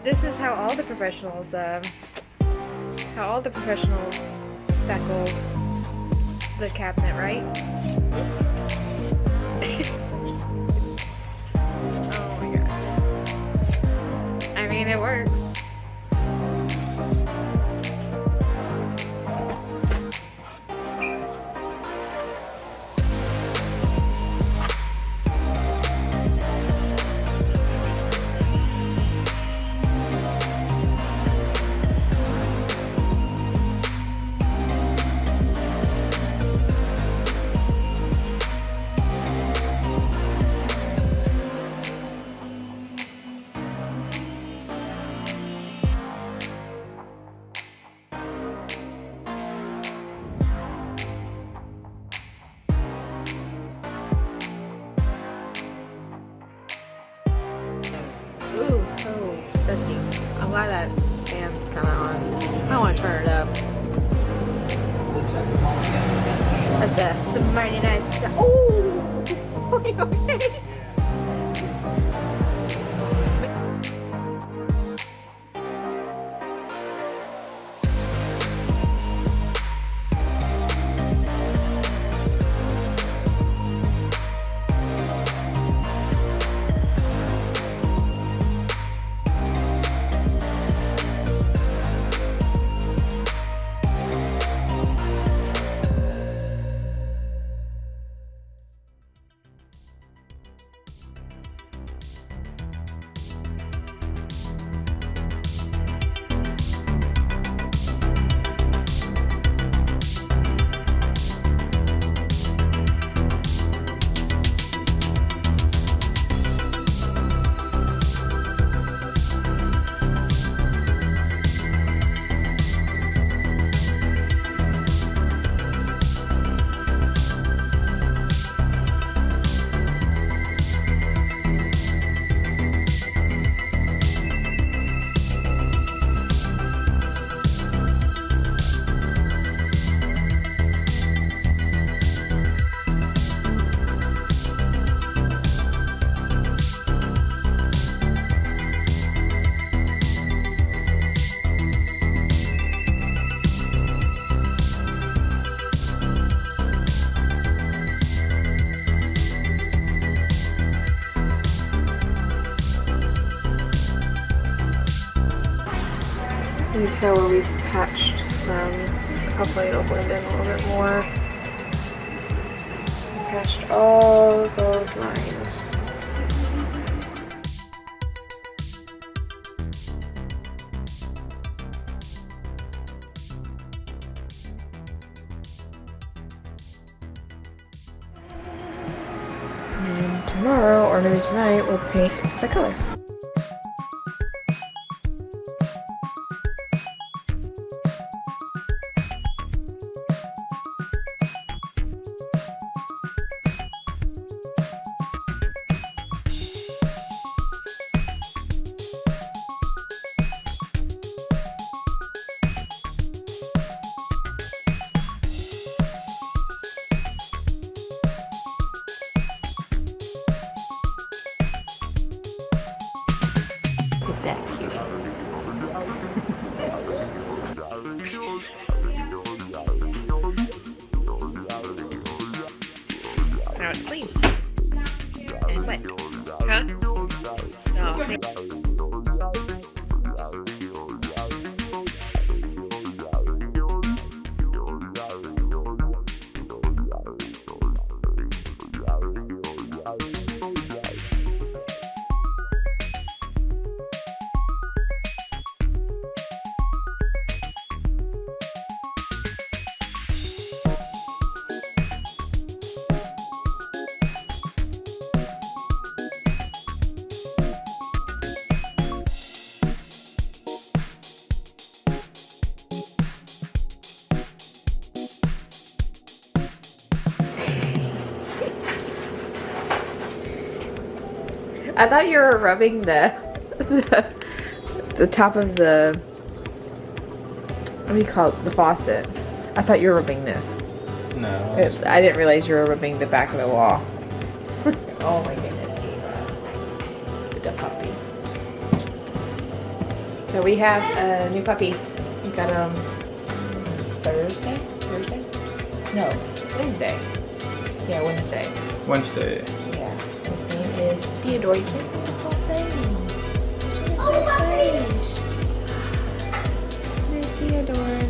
This is how all the professionals, spackle the cabinet, right? Oh my god. I mean, it works. Ooh, so dusty. I'm glad that fan's kind of on. I want to turn it up. That's some mighty nice stuff. Oh! Okay. You can tell where we've patched some. Hopefully it'll blend in a little bit more. Patched all those lines. And tomorrow, or maybe tonight, we'll paint the color. That cute. Now it's clean. And wet. Huh? No. I thought you were rubbing the top of the, what do you call it, the faucet. I thought you were rubbing this. No. I didn't realize you were rubbing the back of the wall. Oh my goodness, Ava. The puppy. So we have a new puppy. We got him Thursday? No, Wednesday. Yeah, Wednesday. Yeah. His name is Theodore. You can't see his whole face. Oh my gosh. There's Theodore.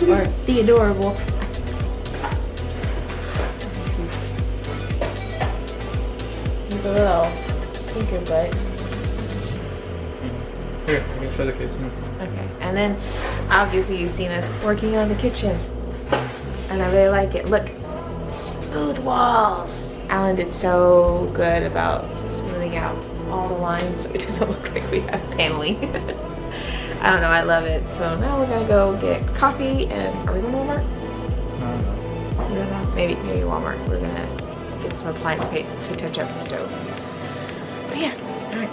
Or Theodorable. He's a little stinker butt. Here, I can show the kids. Okay, and then obviously you've seen us working on the kitchen. And I really like it. Look, smooth walls. Alan did so good about smoothing out all the lines so it doesn't look like we have paneling. I don't know, I love it. So now we're gonna go get coffee and are we going to Walmart? I don't know. Maybe Walmart. We're gonna get some appliance paint to touch up the stove. But yeah, alright.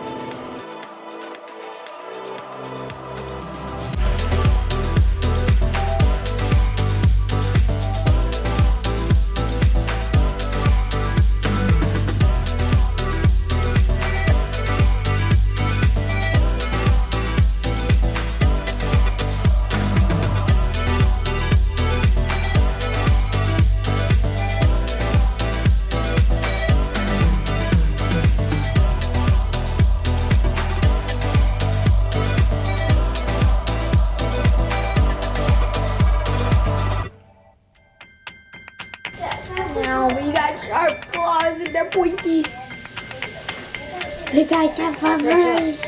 Now we got sharp claws and they're pointy. Look at your Poppers.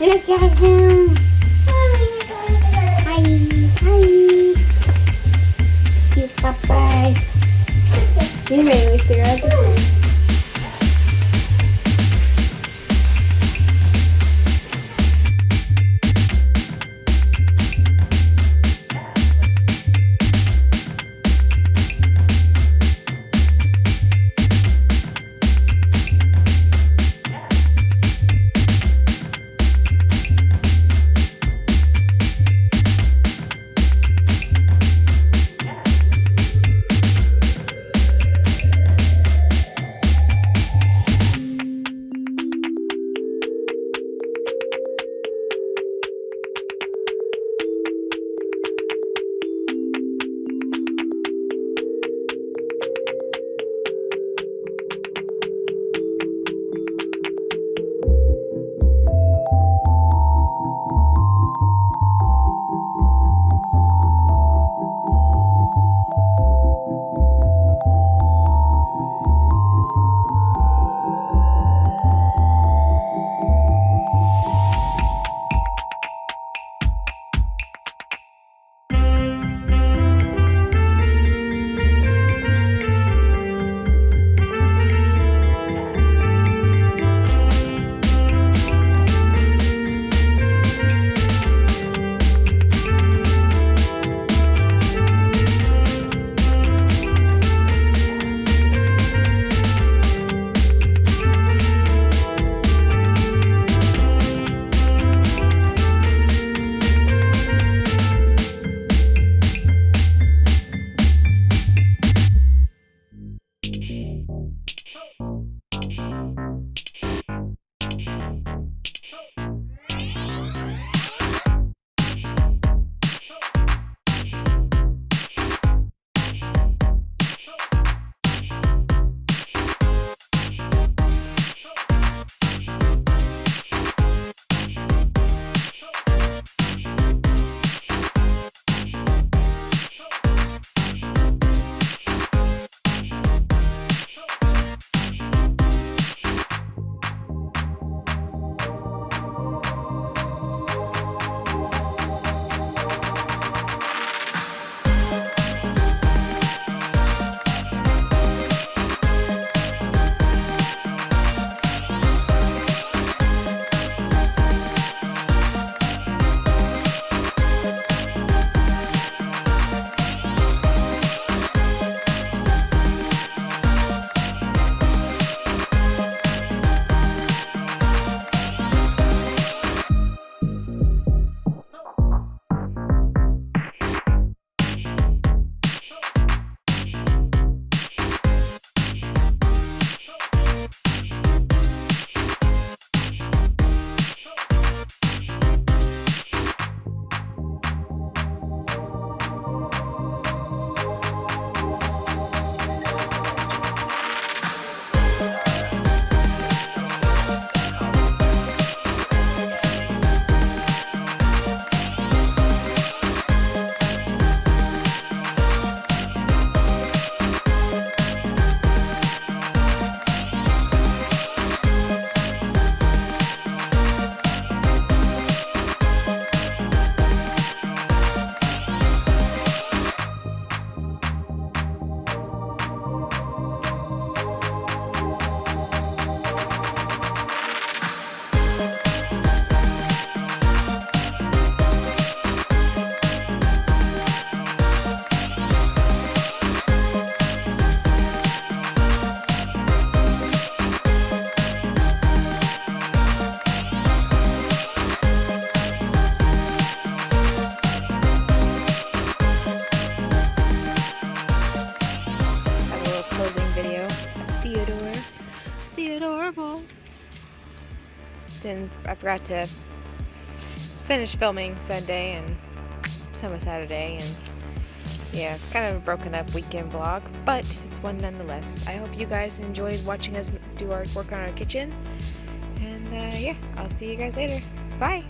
Look at him. Hi. Cute Poppers. He made me stare at the phone. I forgot to finish filming Sunday and some of Saturday, and yeah, it's kind of a broken up weekend vlog, but it's one nonetheless. I hope you guys enjoyed watching us do our work on our kitchen, and yeah, I'll see you guys later. Bye!